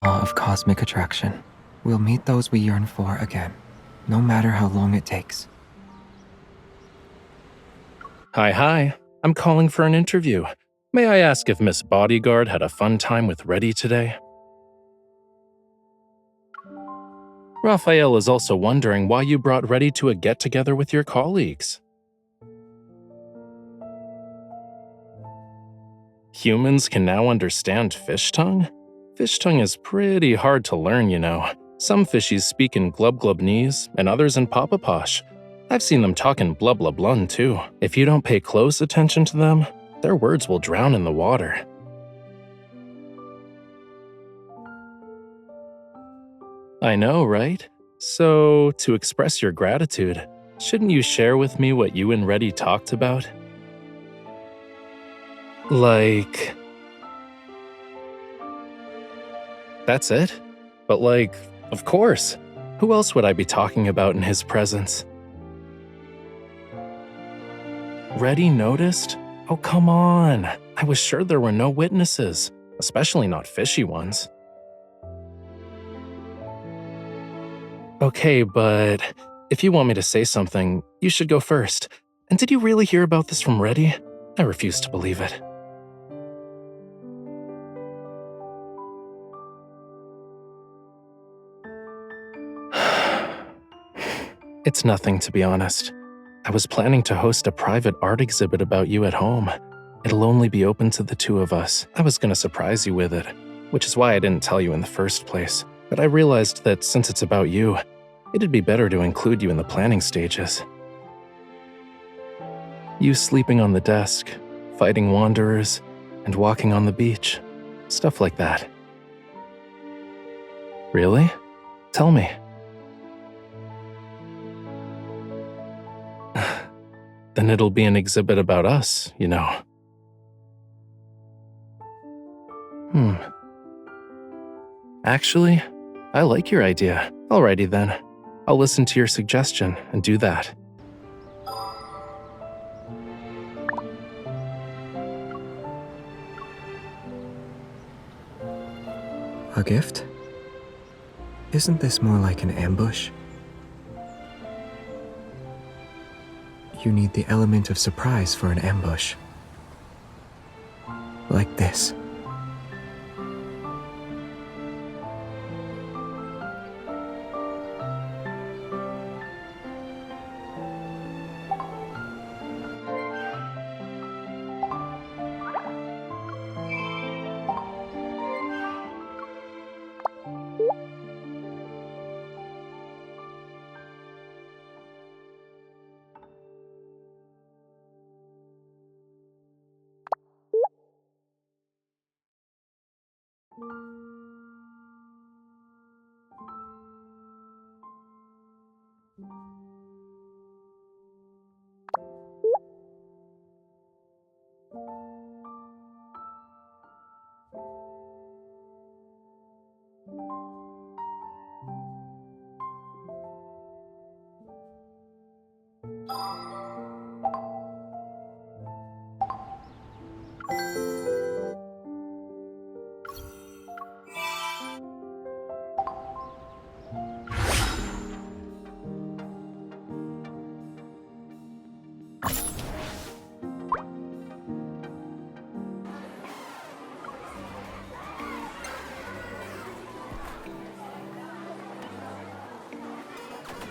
Law of cosmic attraction. We'll meet those we yearn for again, no matter how long it takes. Hi. I'm calling for an interview. May I ask if Miss Bodyguard had a fun time with Reddy today? Raphael is also wondering why you brought Reddy to a get-together with your colleagues. Humans can now understand fish tongue? Fish tongue is pretty hard to learn, you know. Some fishies speak in glub-glub-knees and others in papa-posh. I've seen them talk in blub-blub-blun too. If you don't pay close attention to them, their words will drown in the water. I know, right? So, to express your gratitude, shouldn't you share with me what you and Reddy talked about? Like... That's it? But of course. Who else would I be talking about in his presence? Reddy noticed? Oh, come on. I was sure there were no witnesses, especially not fishy ones. Okay, but if you want me to say something, you should go first. And did you really hear about this from Reddy? I refuse to believe it. It's nothing, to be honest. I was planning to host a private art exhibit about you at home. It'll only be open to the two of us. I was gonna surprise you with it, which is why I didn't tell you in the first place. But I realized that since it's about you, it'd be better to include you in the planning stages. You sleeping on the desk, fighting wanderers, and walking on the beach. Stuff like that. Really? Tell me. Then it'll be an exhibit about us, you know. Actually, I like your idea. Alrighty then. I'll listen to your suggestion and do that. A gift? Isn't this more like an ambush? You need the element of surprise for an ambush. Like this.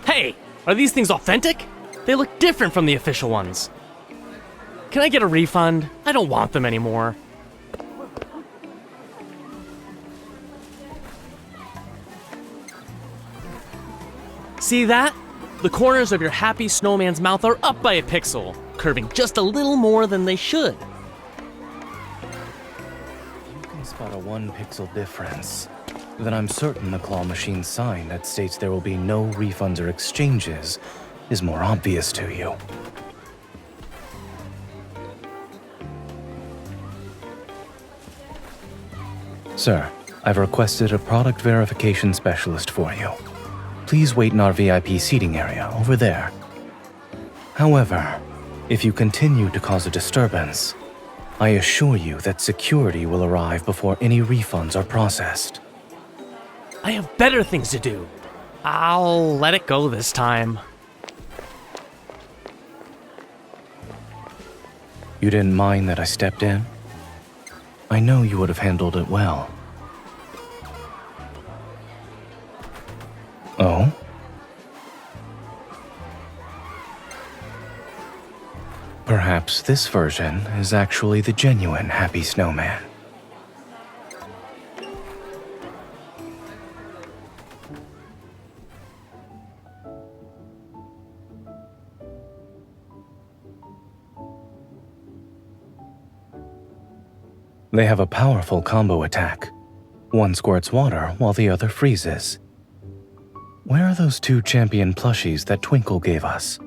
Hey, are these things authentic? They look different from the official ones. Can I get a refund? I don't want them anymore. See that? The corners of your happy snowman's mouth are up by a pixel, curving just a little more than they should. You can spot a 1 pixel difference. Then I'm certain the claw machine's sign that states there will be no refunds or exchanges is more obvious to you. Sir, I've requested a product verification specialist for you. Please wait in our VIP seating area over there. However, if you continue to cause a disturbance, I assure you that security will arrive before any refunds are processed. I have better things to do. I'll let it go this time. You didn't mind that I stepped in? I know you would have handled it well. Oh? Perhaps this version is actually the genuine Happy Snowman. They have a powerful combo attack. One squirts water while the other freezes. Where are those two champion plushies that Twinkle gave us?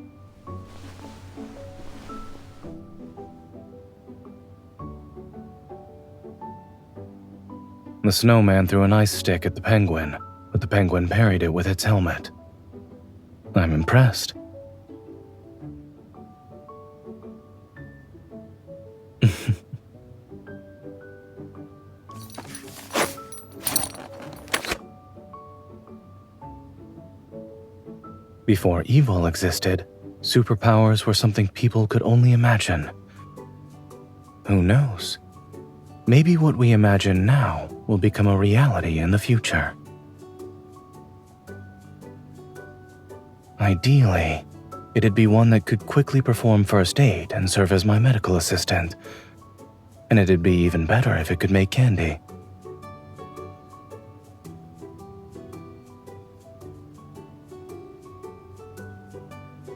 The snowman threw an ice stick at the penguin, but the penguin parried it with its helmet. I'm impressed. Before evil existed, superpowers were something people could only imagine. Who knows? Maybe what we imagine now will become a reality in the future. Ideally, it'd be one that could quickly perform first aid and serve as my medical assistant. And it'd be even better if it could make candy.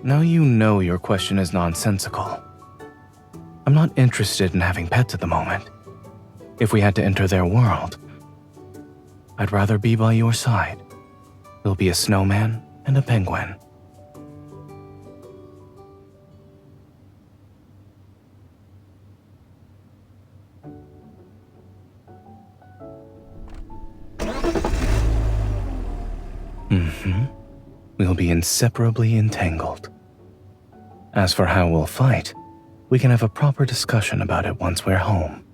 Now you know your question is nonsensical. I'm not interested in having pets at the moment. If we had to enter their world, I'd rather be by your side. There'll be a snowman and a penguin. We'll be inseparably entangled. As for how we'll fight, we can have a proper discussion about it once we're home.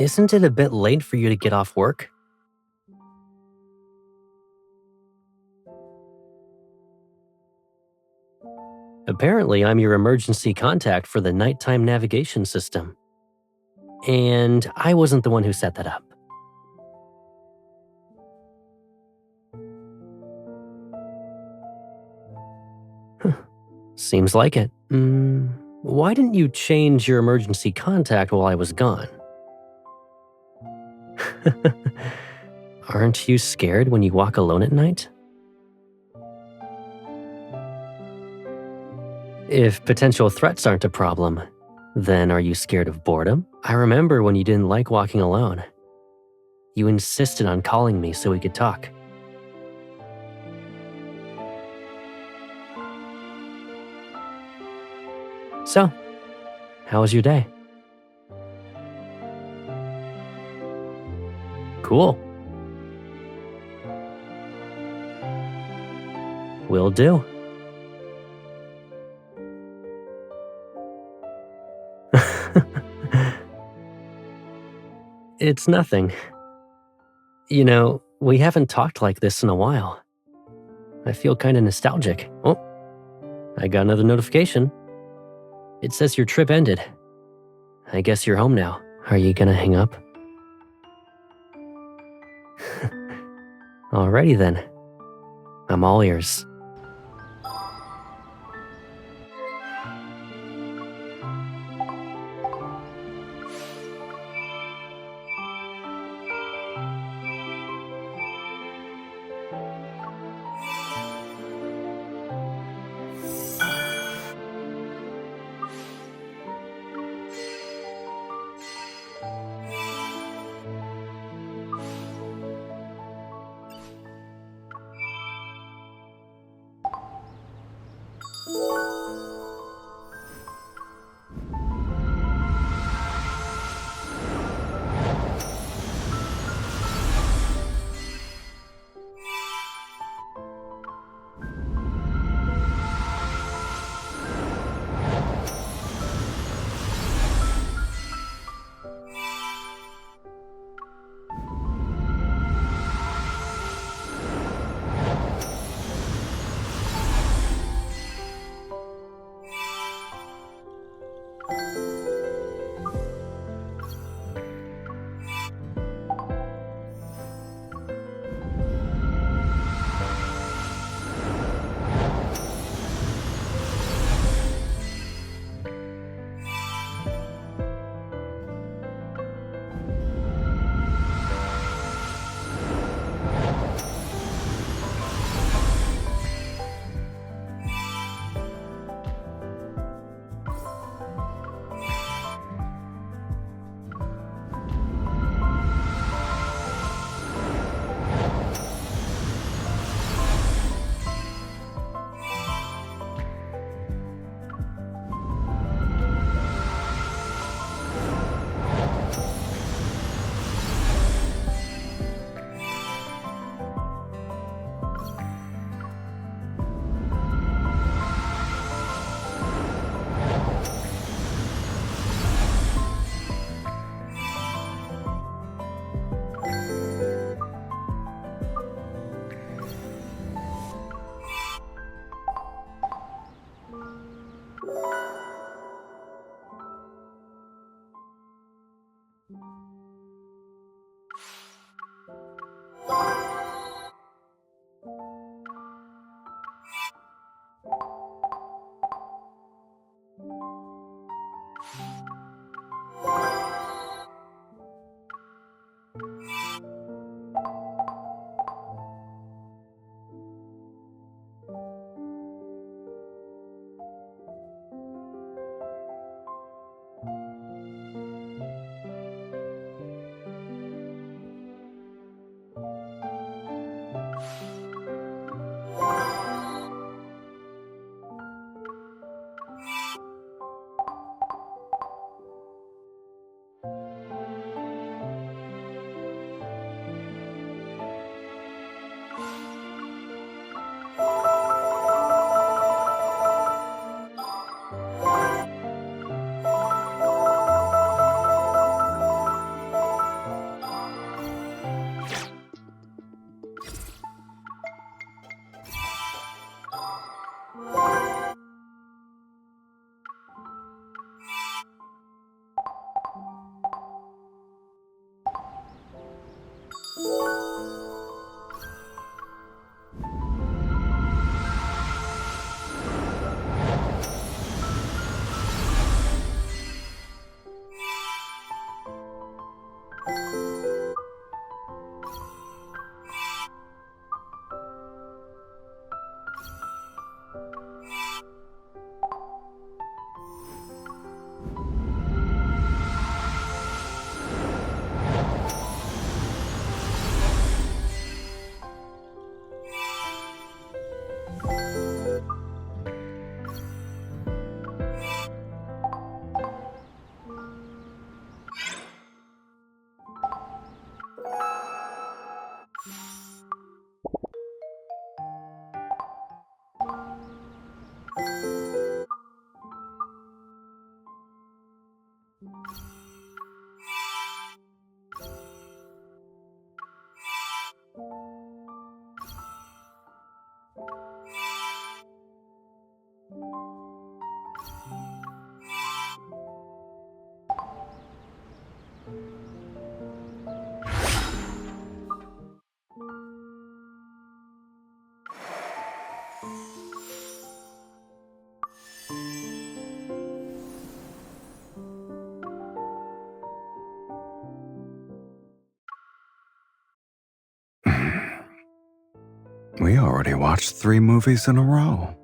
Isn't it a bit late for you to get off work? Apparently, I'm your emergency contact for the nighttime navigation system. And I wasn't the one who set that up. Seems like it. Why didn't you change your emergency contact while I was gone? Aren't you scared when you walk alone at night? If potential threats aren't a problem, then are you scared of boredom? I remember when you didn't like walking alone. You insisted on calling me so we could talk. So, how was your day? Cool. Will do. It's nothing. You know, we haven't talked like this in a while. I feel kind of nostalgic. Oh, I got another notification. It says your trip ended. I guess you're home now. Are you gonna hang up? Alrighty then. I'm all ears. We already watched 3 movies in a row.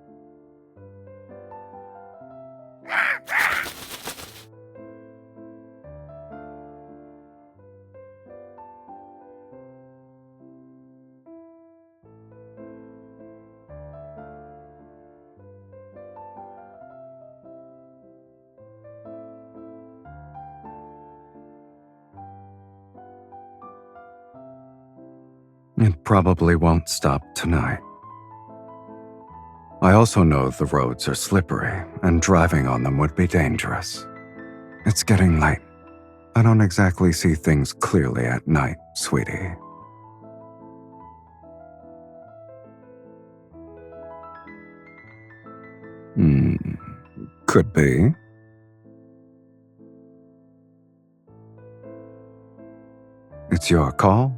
It probably won't stop tonight. I also know the roads are slippery, and driving on them would be dangerous. It's getting late. I don't exactly see things clearly at night, sweetie. Could be. It's your call.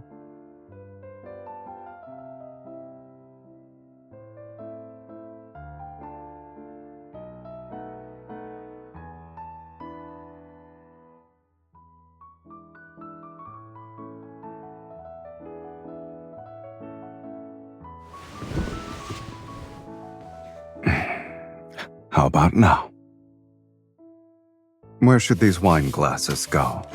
How about now? Where should these wine glasses go?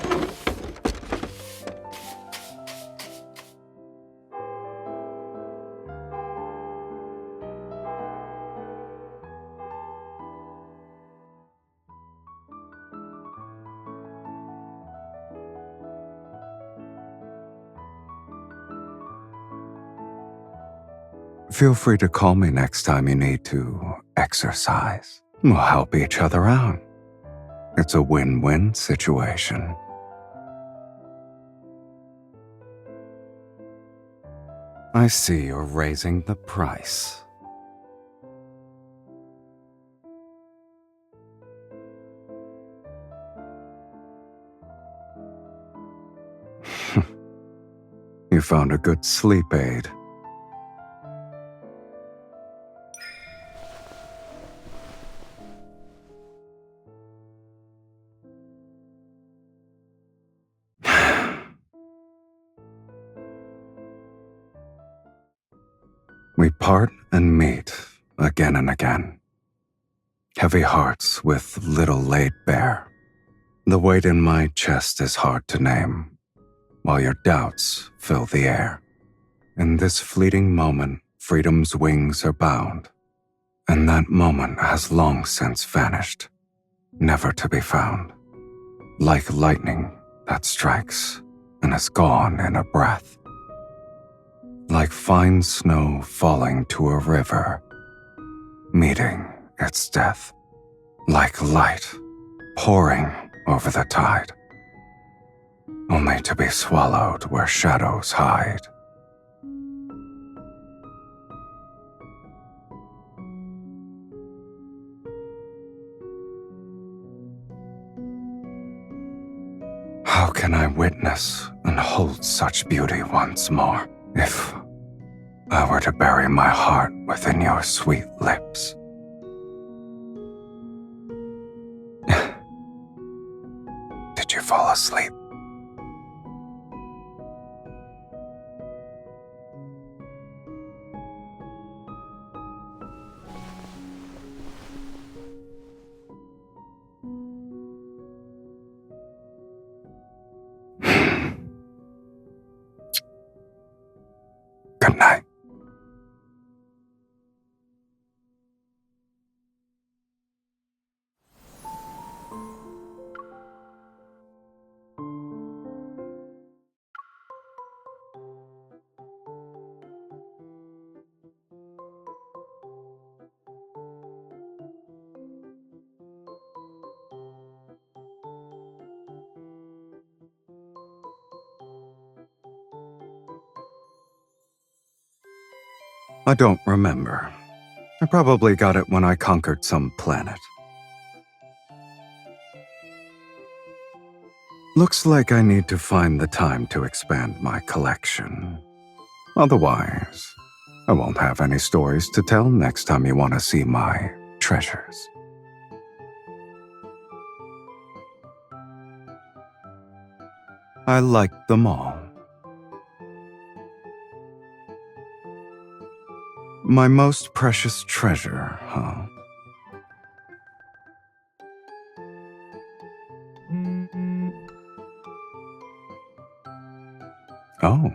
Feel free to call me next time you need to exercise. We'll help each other out. It's a win-win situation. I see you're raising the price. You found a good sleep aid. We part and meet again and again. Heavy hearts with little laid bare. The weight in my chest is hard to name, while your doubts fill the air. In this fleeting moment, freedom's wings are bound, and that moment has long since vanished, never to be found. Like lightning that strikes and is gone in a breath. Like fine snow falling to a river, meeting its death. Like light pouring over the tide, only to be swallowed where shadows hide. How can I witness and hold such beauty once more, if I were to bury my heart within your sweet lips? Did you fall asleep? Good night. I don't remember. I probably got it when I conquered some planet. Looks like I need to find the time to expand my collection. Otherwise, I won't have any stories to tell next time you want to see my treasures. I like them all. My most precious treasure, huh? Oh,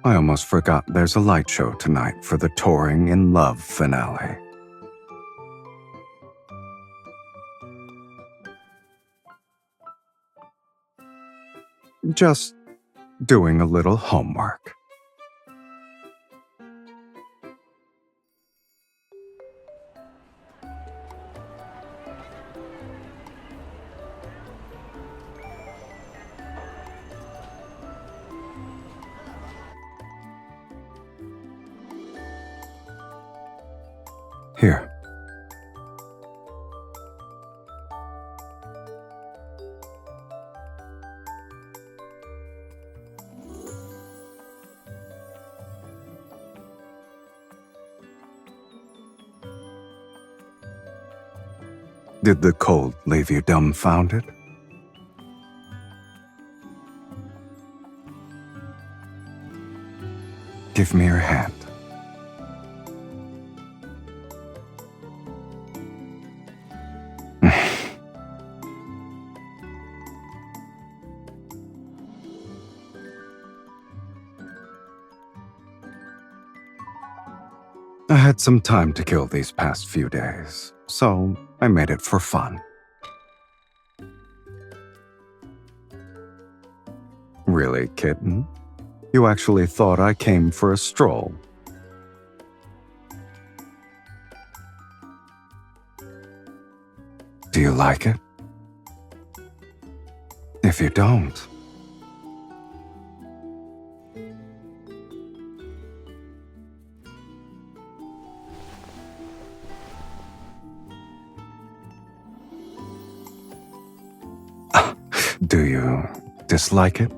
I almost forgot there's a light show tonight for the Touring in Love finale. Just doing a little homework. Here. Did the cold leave you dumbfounded? Give me your hand. I had some time to kill these past few days, so I made it for fun. Really, kitten? You actually thought I came for a stroll? Do you like it? If you don't, do you dislike it?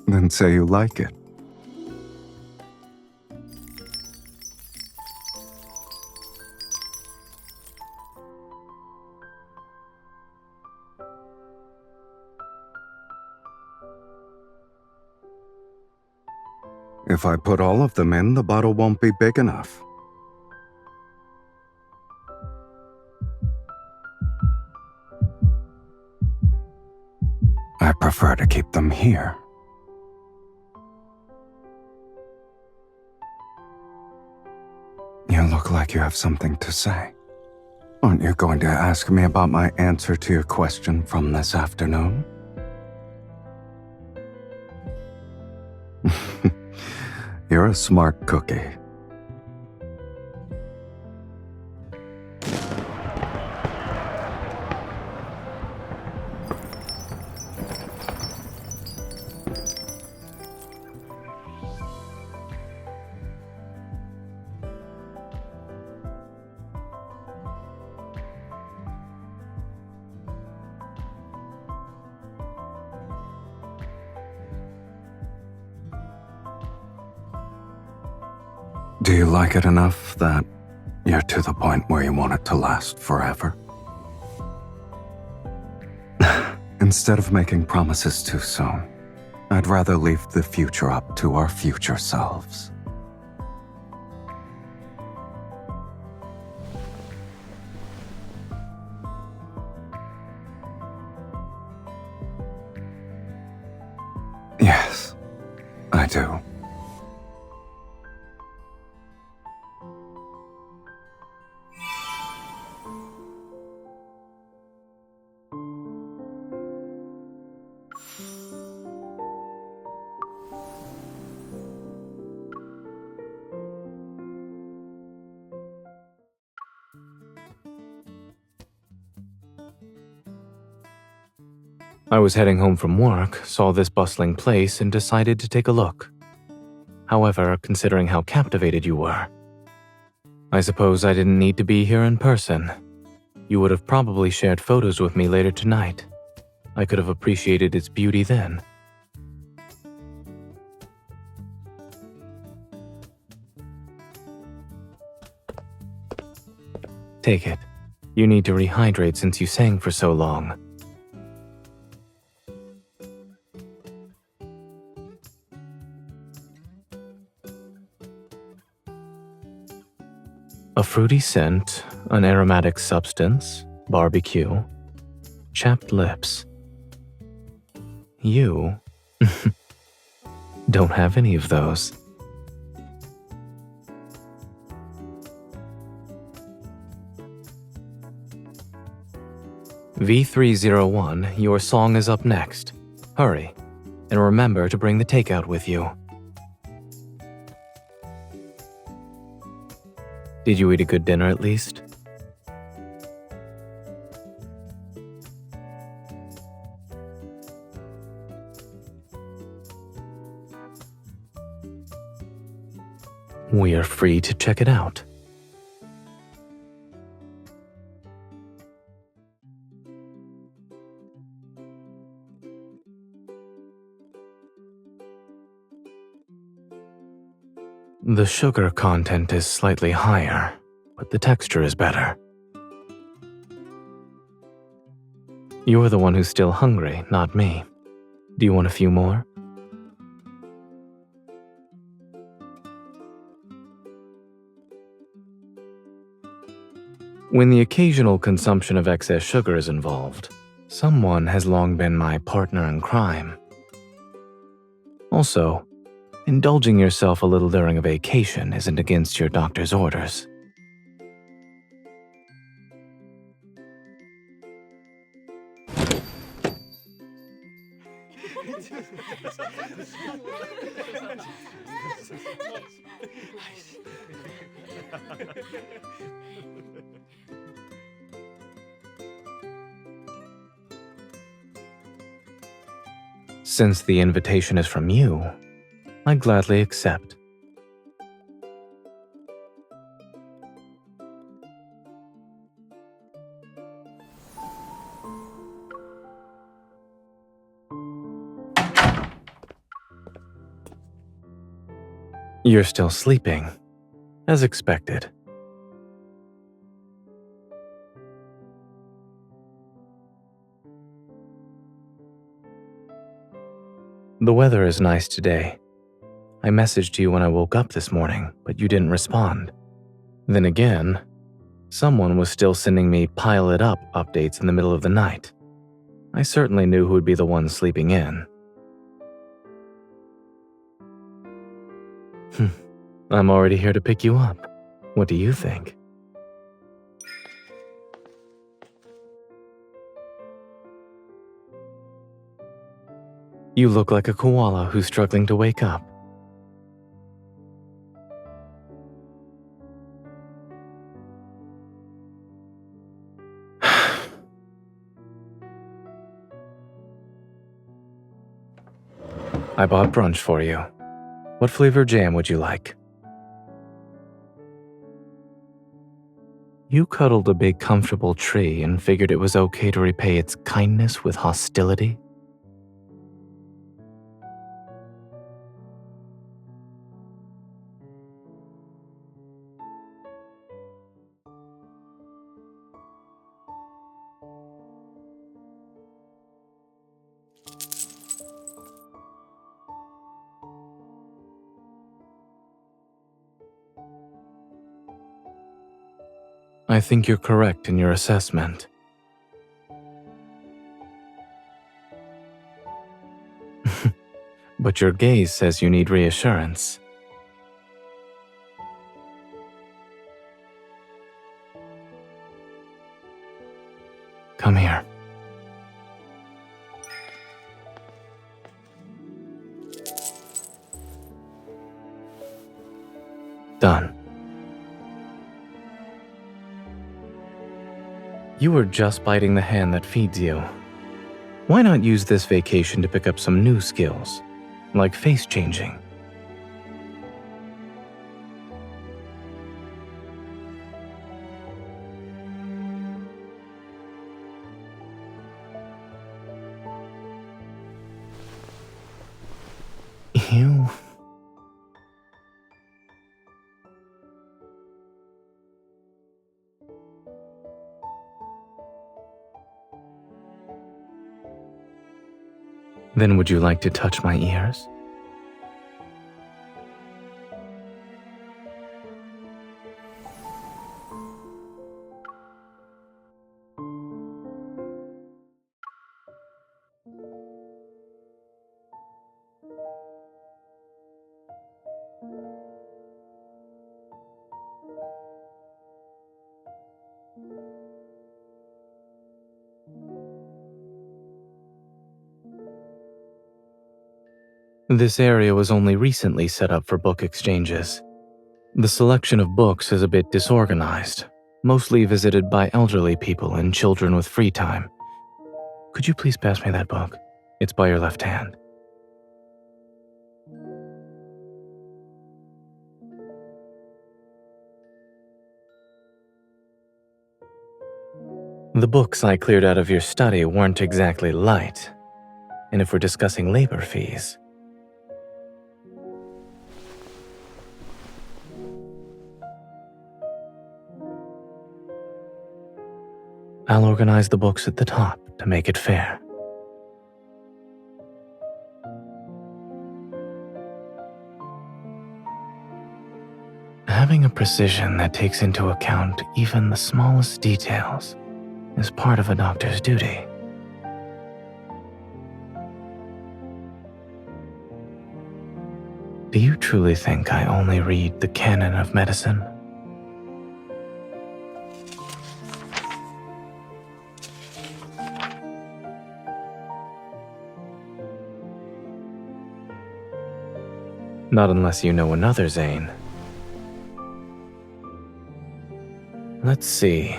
Then say you like it. If I put all of them in, the bottle won't be big enough. I prefer to keep them here. You look like you have something to say. Aren't you going to ask me about my answer to your question from this afternoon? You're a smart cookie. Do you like it enough that you're to the point where you want it to last forever? Instead of making promises too soon, I'd rather leave the future up to our future selves. Yes, I do. I was heading home from work, saw this bustling place, and decided to take a look. However, considering how captivated you were, I suppose I didn't need to be here in person. You would have probably shared photos with me later tonight. I could have appreciated its beauty then. Take it. You need to rehydrate since you sang for so long. A fruity scent, an aromatic substance, barbecue, chapped lips. You don't have any of those. V301, your song is up next. Hurry, and remember to bring the takeout with you. Did you eat a good dinner at least? We are free to check it out. The sugar content is slightly higher, but the texture is better. You're the one who's still hungry, not me. Do you want a few more? When the occasional consumption of excess sugar is involved, someone has long been my partner in crime. Also, indulging yourself a little during a vacation isn't against your doctor's orders. Since the invitation is from you, I gladly accept. You're still sleeping, as expected. The weather is nice today. I messaged you when I woke up this morning, but you didn't respond. Then again, someone was still sending me pile it up updates in the middle of the night. I certainly knew who would be the one sleeping in. I'm already here to pick you up. What do you think? You look like a koala who's struggling to wake up. I bought brunch for you. What flavor jam would you like? You cuddled a big comfortable tree and figured it was okay to repay its kindness with hostility? I think you're correct in your assessment. But your gaze says you need reassurance. Come here. Done. You were just biting the hand that feeds you. Why not use this vacation to pick up some new skills, like face changing? Ew. Then would you like to touch my ears? This area was only recently set up for book exchanges. The selection of books is a bit disorganized, mostly visited by elderly people and children with free time. Could you please pass me that book? It's by your left hand. The books I cleared out of your study weren't exactly light, and if we're discussing labor fees, I'll organize the books at the top to make it fair. Having a precision that takes into account even the smallest details is part of a doctor's duty. Do you truly think I only read the canon of medicine? Not unless you know another Zane. Let's see.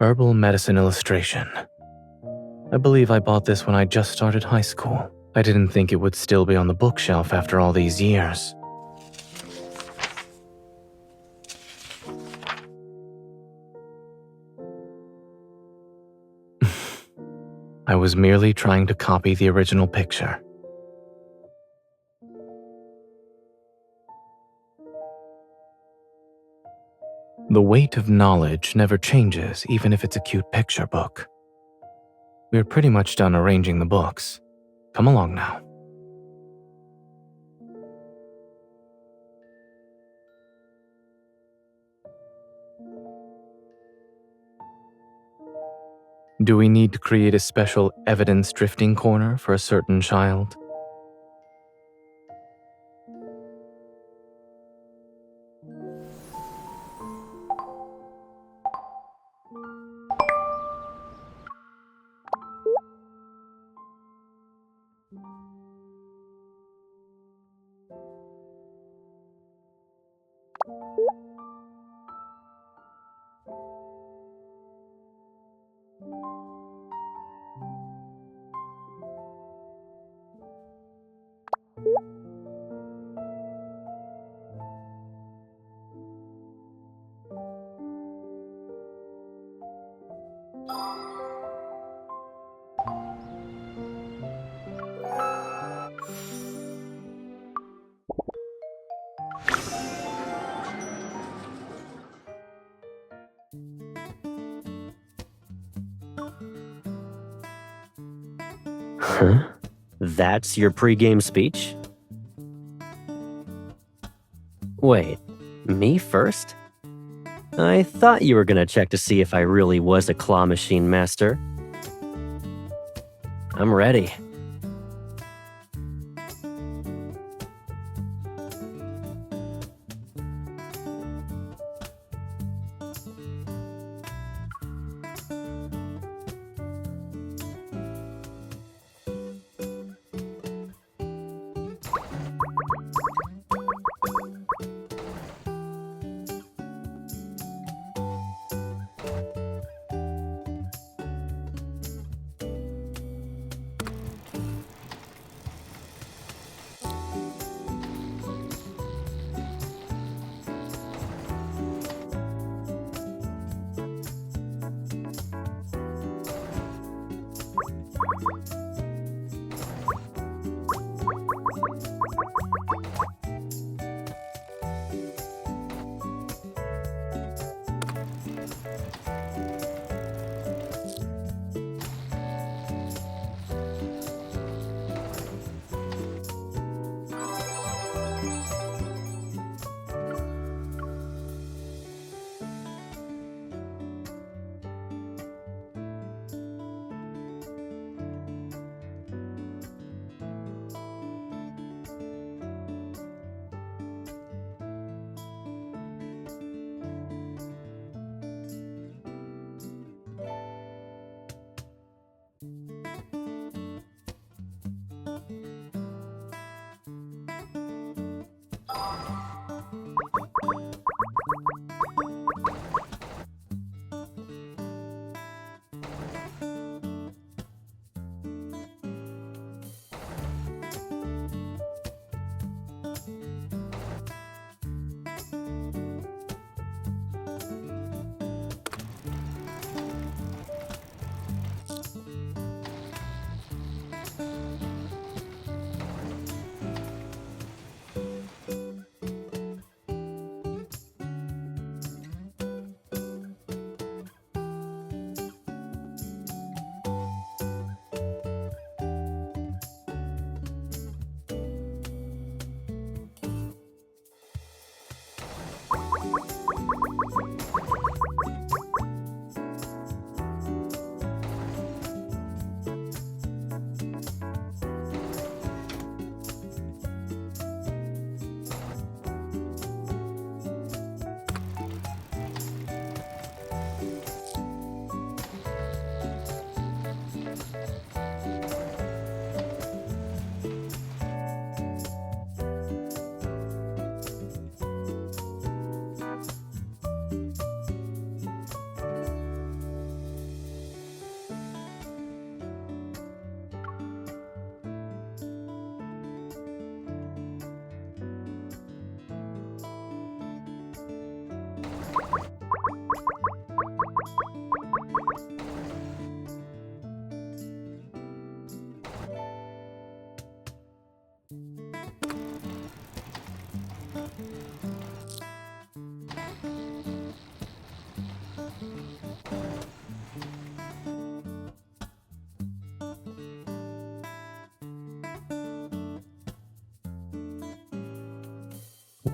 Herbal Medicine Illustration. I believe I bought this when I just started high school. I didn't think it would still be on the bookshelf after all these years. I was merely trying to copy the original picture. The weight of knowledge never changes, even if it's a cute picture book. We're pretty much done arranging the books. Come along now. Do we need to create a special evidence drifting corner for a certain child? Huh? That's your pregame speech? Wait, me first? I thought you were gonna check to see if I really was a claw machine master. I'm ready.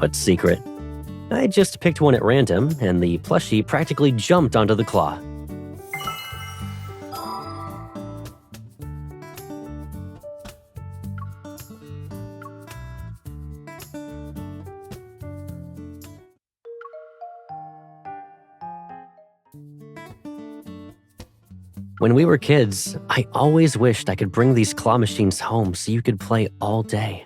What secret? I just picked one at random, and the plushie practically jumped onto the claw. When we were kids, I always wished I could bring these claw machines home so you could play all day.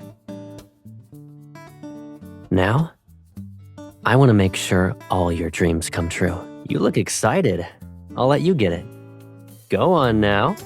Now, I want to make sure all your dreams come true. You look excited. I'll let you get it. Go on now.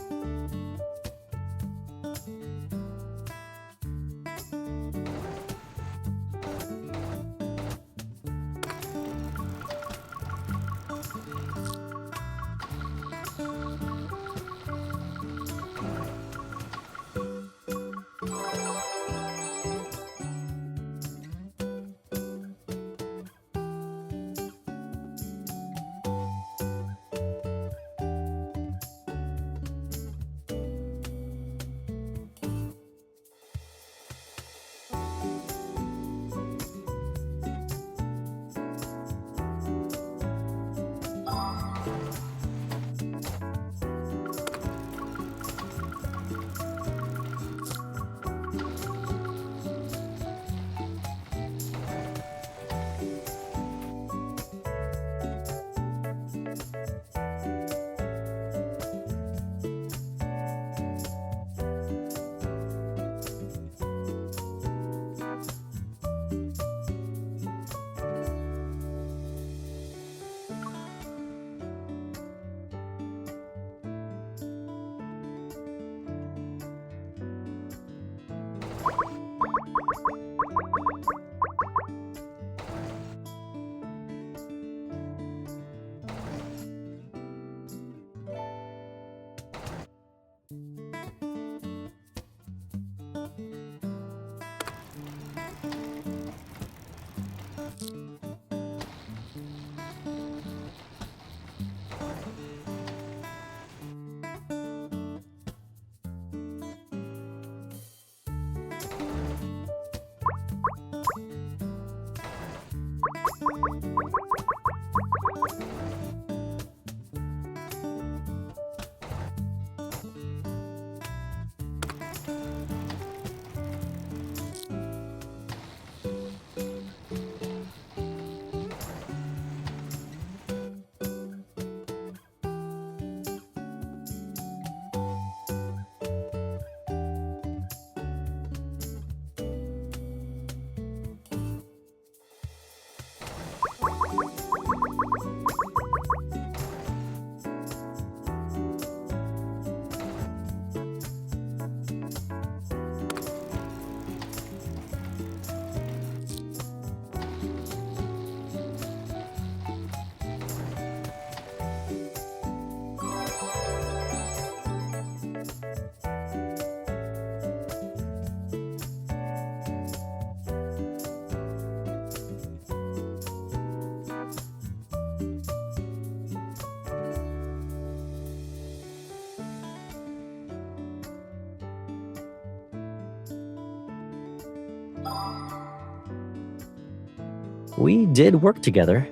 We did work together.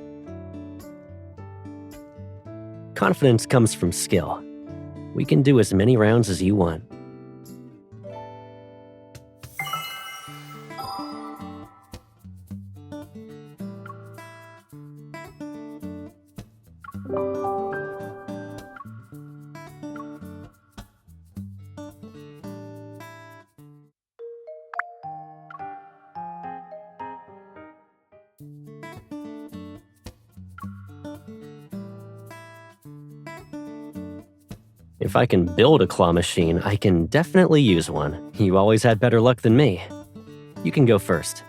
Confidence comes from skill. We can do as many rounds as you want. If I can build a claw machine, I can definitely use one. You always had better luck than me. You can go first.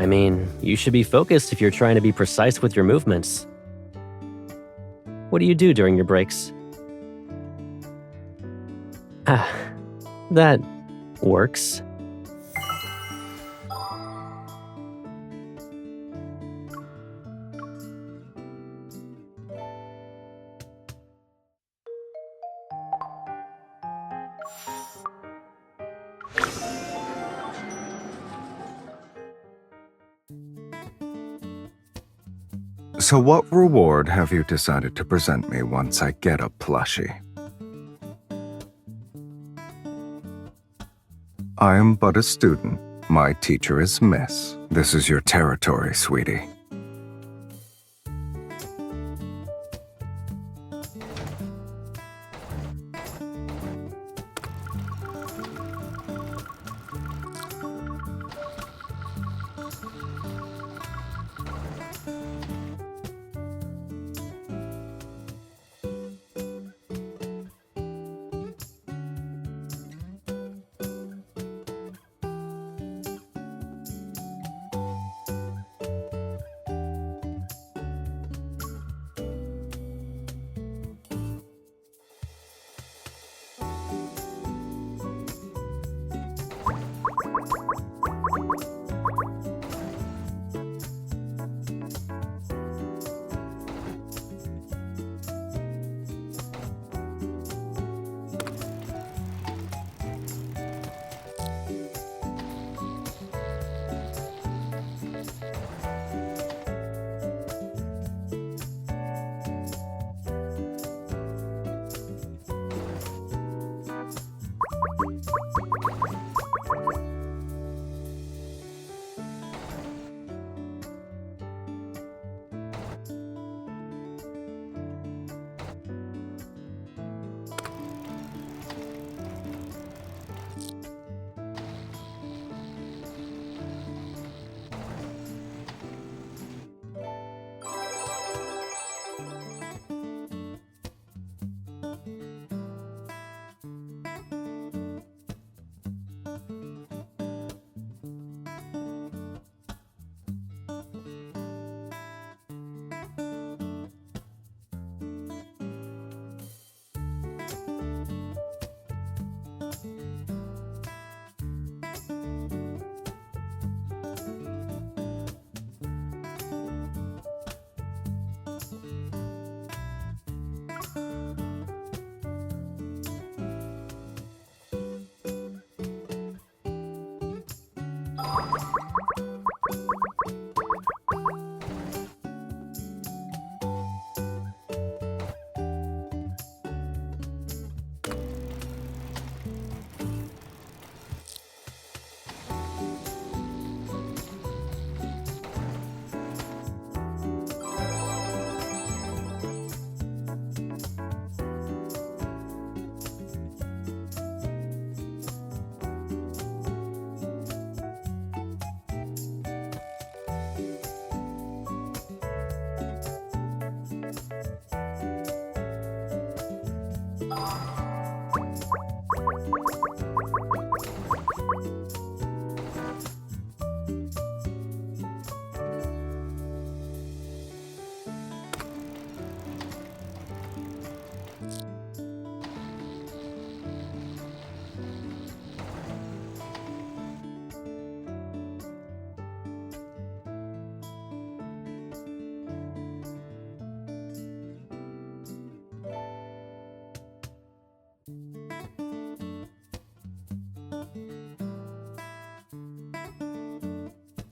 I mean, you should be focused if you're trying to be precise with your movements. What do you do during your breaks? Ah, that works. So what reward have you decided to present me once I get a plushie? I am but a student. My teacher is Miss. This is your territory, sweetie.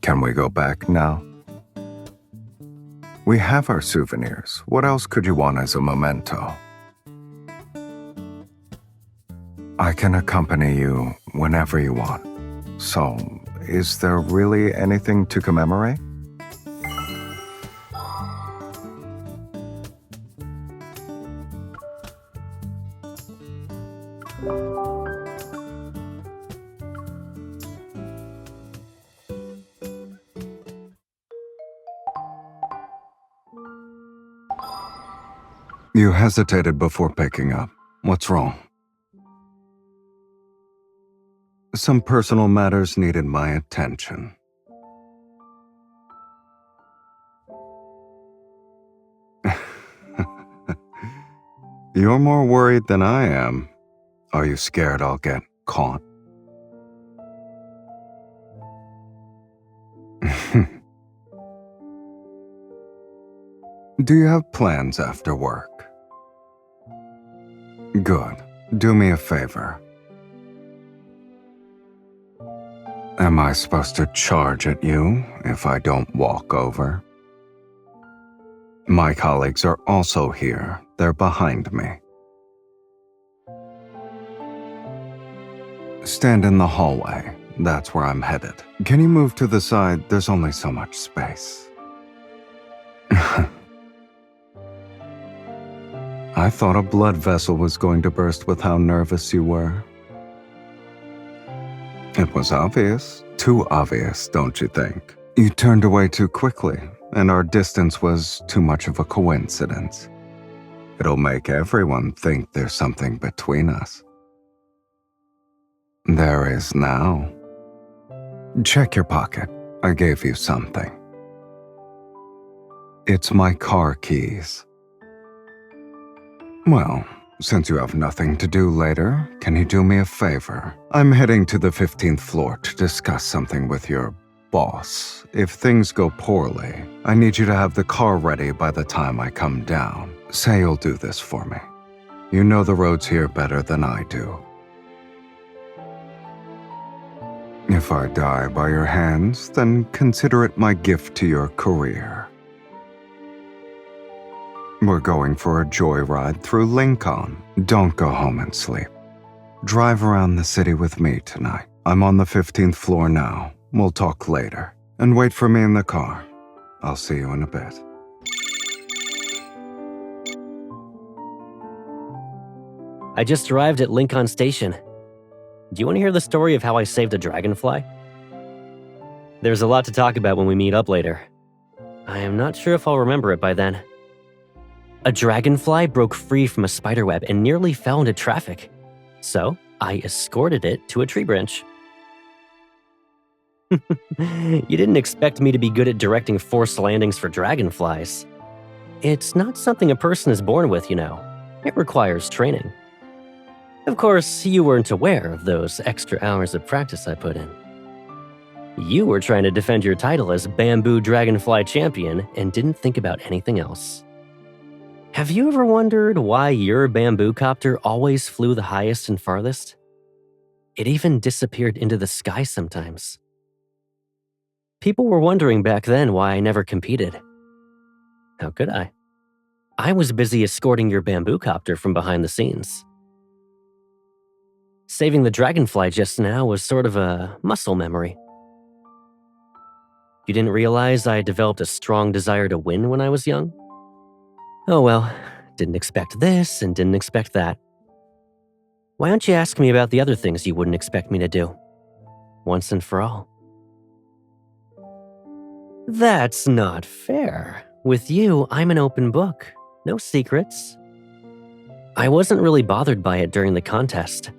Can we go back now? We have our souvenirs. What else could you want as a memento? I can accompany you whenever you want. So, is there really anything to commemorate? You hesitated before picking up. What's wrong? Some personal matters needed my attention. You're more worried than I am. Are you scared I'll get caught? Do you have plans after work? Good. Do me a favor. Am I supposed to charge at you if I don't walk over? My colleagues are also here. They're behind me. Stand in the hallway. That's where I'm headed. Can you move to the side? There's only so much space. I thought a blood vessel was going to burst with how nervous you were. It was obvious. Too obvious, don't you think? You turned away too quickly, and our distance was too much of a coincidence. It'll make everyone think there's something between us. There is now. Check your pocket. I gave you something. It's my car keys. Well, since you have nothing to do later, can you do me a favor? I'm heading to the 15th floor to discuss something with your boss. If things go poorly, I need you to have the car ready by the time I come down. Say you'll do this for me. You know the roads here better than I do. If I die by your hands, then consider it my gift to your career. We're going for a joyride through Lincoln. Don't go home and sleep. Drive around the city with me tonight. I'm on the 15th floor now. We'll talk later. And wait for me in the car. I'll see you in a bit. I just arrived at Lincoln Station. Do you want to hear the story of how I saved a dragonfly? There's a lot to talk about when we meet up later. I am not sure if I'll remember it by then. A dragonfly broke free from a spiderweb and nearly fell into traffic. So, I escorted it to a tree branch. You didn't expect me to be good at directing forced landings for dragonflies. It's not something a person is born with, you know. It requires training. Of course, you weren't aware of those extra hours of practice I put in. You were trying to defend your title as Bamboo Dragonfly Champion and didn't think about anything else. Have you ever wondered why your bamboo copter always flew the highest and farthest? It even disappeared into the sky sometimes. People were wondering back then why I never competed. How could I? I was busy escorting your bamboo copter from behind the scenes. Saving the dragonfly just now was sort of a muscle memory. You didn't realize I developed a strong desire to win when I was young? Oh well, didn't expect this and didn't expect that. Why don't you ask me about the other things you wouldn't expect me to do? Once and for all. That's not fair. With you, I'm an open book. No secrets. I wasn't really bothered by it during the contest.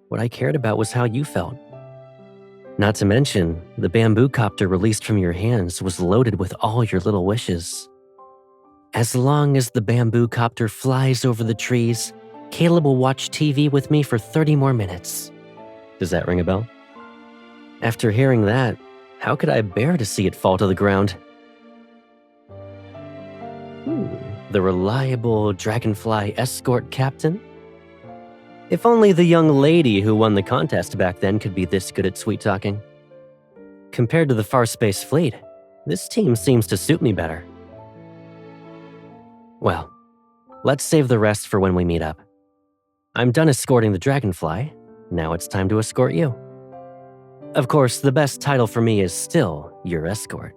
What I cared about was how you felt. Not to mention, the bamboo copter released from your hands was loaded with all your little wishes. As long as the bamboo copter flies over the trees, Caleb will watch TV with me for 30 more minutes. Does that ring a bell? After hearing that, how could I bear to see it fall to the ground? The reliable dragonfly escort captain? If only the young lady who won the contest back then could be this good at sweet talking. Compared to the Far Space Fleet, this team seems to suit me better. Well, let's save the rest for when we meet up. I'm done escorting the Dragonfly. Now it's time to escort you. Of course, the best title for me is still your escort.